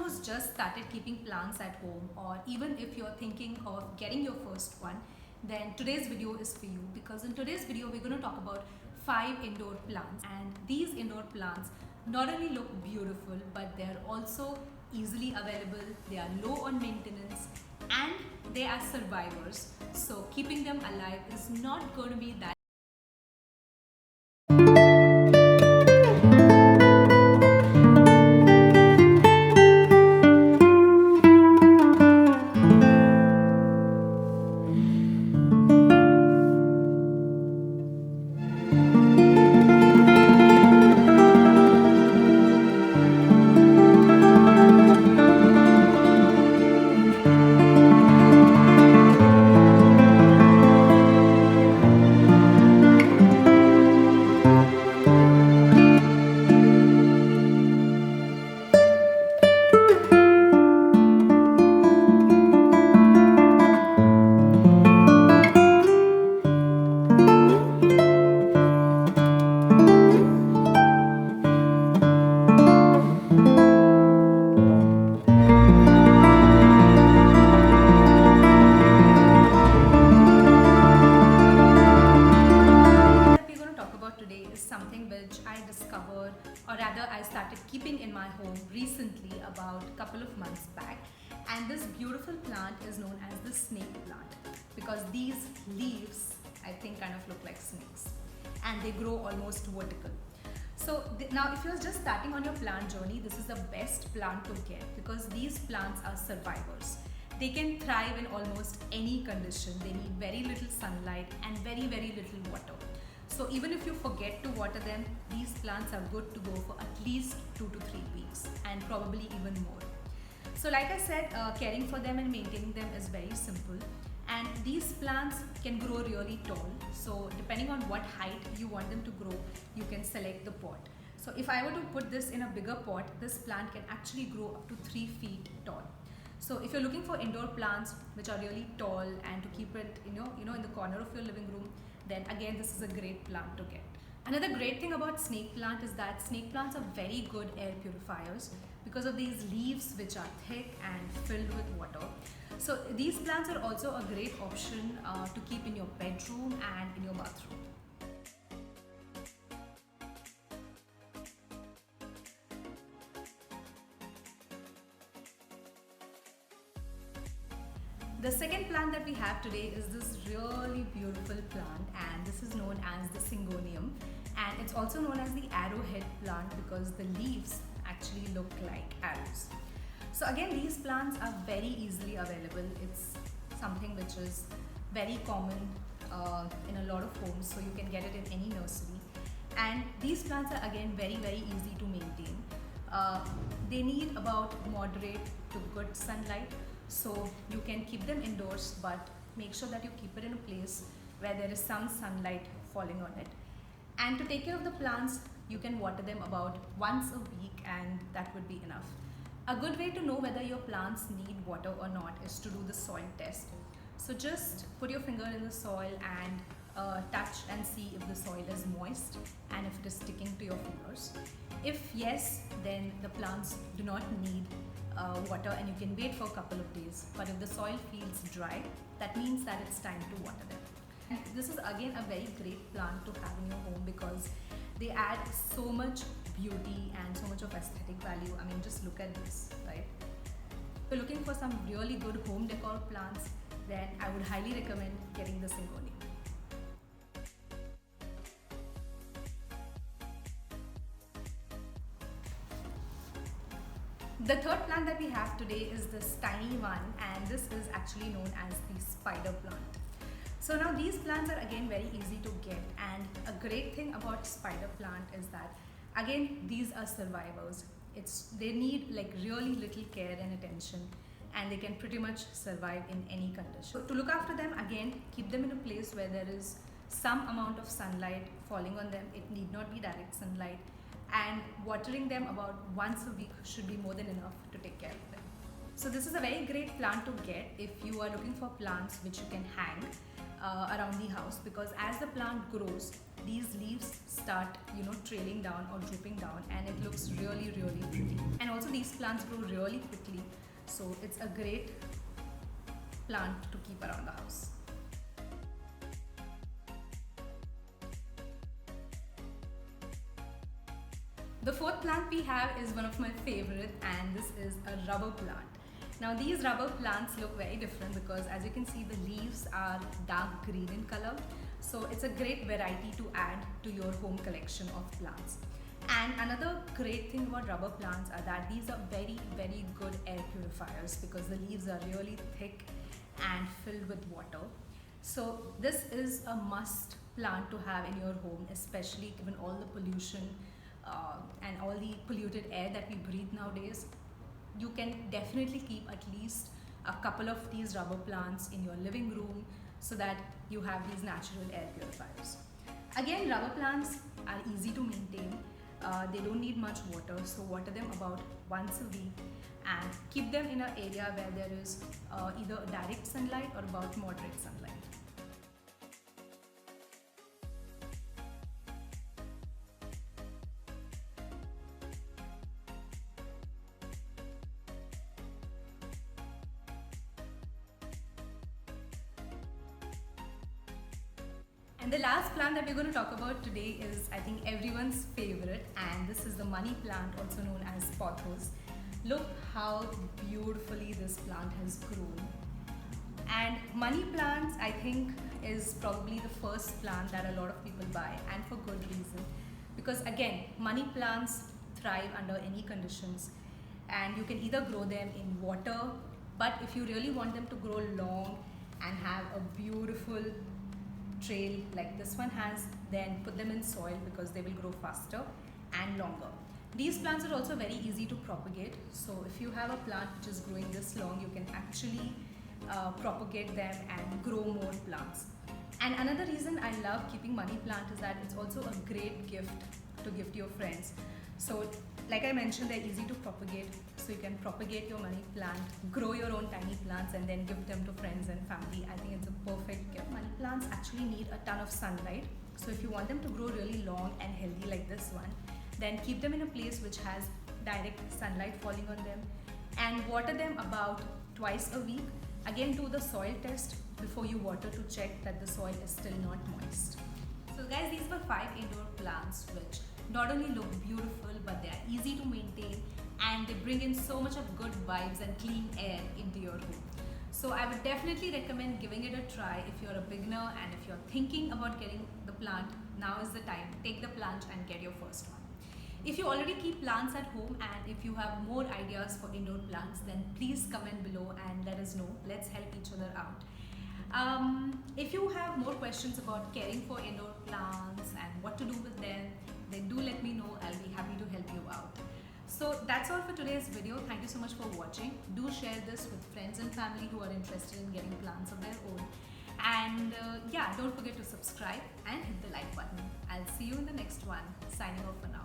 who's just started keeping plants at home, or even if you're thinking of getting your first one, then today's video is for you, because in today's video we're going to talk about 5 indoor plants. And these indoor plants not only look beautiful, but they're also easily available, they are low on maintenance, and they are survivors. So keeping them alive is not going to be that we're going to talk about today is something which I discovered, or rather I started keeping in my home recently, about a couple of months back. And this beautiful plant is known as the snake plant, because these leaves, I think, kind of look like snakes, and they grow almost vertical. So now if you're just starting on your plant journey, this is the best plant to get, because these plants are survivors. They can thrive in almost any condition. They need very little sunlight and very little water. So even if you forget to water them, these plants are good to go for at least 2 to 3 weeks, and probably even more. So like I said, caring for them and maintaining them is very simple. And these plants can grow really tall. So depending on what height you want them to grow, you can select the pot. So if I were to put this in a bigger pot, this plant can actually grow up to 3 feet tall. So if you're looking for indoor plants which are really tall and to keep it in the corner of your living room, then again this is a great plant to get. Another great thing about snake plant is that snake plants are very good air purifiers because of these leaves which are thick and filled with water. So these plants are also a great option to keep in your bedroom and in your bathroom. The second plant that we have today is this really beautiful plant, and this is known as the Syngonium, and it's also known as the arrowhead plant because the leaves actually look like arrows. So again, these plants are very easily available. It's something which is very common in a lot of homes, so you can get it in any nursery. And these plants are again very easy to maintain. They need about moderate to good sunlight, so you can keep them indoors, but make sure that you keep it in a place where there is some sunlight falling on it. And to take care of the plants, you can water them about once a week, and that would be enough. A good way to know whether your plants need water or not is to do the soil test. So just put your finger in the soil and touch and see if the soil is moist and if it is sticking to your fingers. If yes, then the plants do not need water and you can wait for a couple of days. But if the soil feels dry, that means that it's time to water them. And this is again a very great plant to have in your home because they add so much beauty and so much of aesthetic value. I mean, just look at this, right? If you're looking for some really good home decor plants, then I would highly recommend getting the Syngonium. The third plant that we have today is this tiny one, and this is actually known as the spider plant. So now these plants are again very easy to get, and a great thing about spider plant is that again these are survivors. They need like really little care and attention, and they can pretty much survive in any condition. So to look after them, again, keep them in a place where there is some amount of sunlight falling on them. It need not be direct sunlight, and watering them about once a week should be more than enough to take care of them. So this is a very great plant to get if you are looking for plants which you can hang around the house, because as the plant grows, these leaves start, trailing down or drooping down, and it looks really, really pretty. And also these plants grow really quickly, so it's a great plant to keep around the house. The fourth plant we have is one of my favorite, and this is a rubber plant. Now these rubber plants look very different because, as you can see, the leaves are dark green in color. So it's a great variety to add to your home collection of plants. And another great thing about rubber plants are that these are very, very good air purifiers because the leaves are really thick and filled with water. So this is a must plant to have in your home, especially given all the pollution and all the polluted air that we breathe nowadays. You can definitely keep at least a couple of these rubber plants in your living room so that you have these natural air purifiers. Again, rubber plants are easy to maintain. They don't need much water, so water them about once a week and keep them in an area where there is either direct sunlight or about moderate sunlight. And the last plant that we're going to talk about today is, I think, everyone's favorite, and this is the money plant, also known as pothos. Look how beautifully this plant has grown. And money plants, I think, is probably the first plant that a lot of people buy, and for good reason. Because again, money plants thrive under any conditions, and you can either grow them in water, but if you really want them to grow long and have a beautiful trail like this one has, then put them in soil because they will grow faster and longer. These plants are also very easy to propagate, so if you have a plant which is growing this long, you can actually propagate them and grow more plants. And another reason I love keeping money plant is that it's also a great gift to give to your friends. So like I mentioned, they're easy to propagate, so you can propagate your money plant, grow your own tiny plants, and then give them to friends and family. I think it's a perfect gift. Money plants actually need a ton of sunlight, so if you want them to grow really long and healthy like this one, then keep them in a place which has direct sunlight falling on them, and water them about twice a week. Again, do the soil test before you water to check that the soil is still not moist. So guys, these were 5 indoor plants which not only look beautiful, but they are easy to maintain, and they bring in so much of good vibes and clean air into your home. So I would definitely recommend giving it a try if you're a beginner, and if you're thinking about getting the plant, now is the time. Take the plunge and get your first one. If you already keep plants at home, and if you have more ideas for indoor plants, then please comment below and let us know. Let's help each other out. If you have more questions about caring for indoor plants and what to do with them, then do let me know. I'll be happy to help you out. So that's all for today's video. Thank you so much for watching. Do share this with friends and family who are interested in getting plants of their own. And yeah, don't forget to subscribe and hit the like button. I'll see you in the next one. Signing off for now.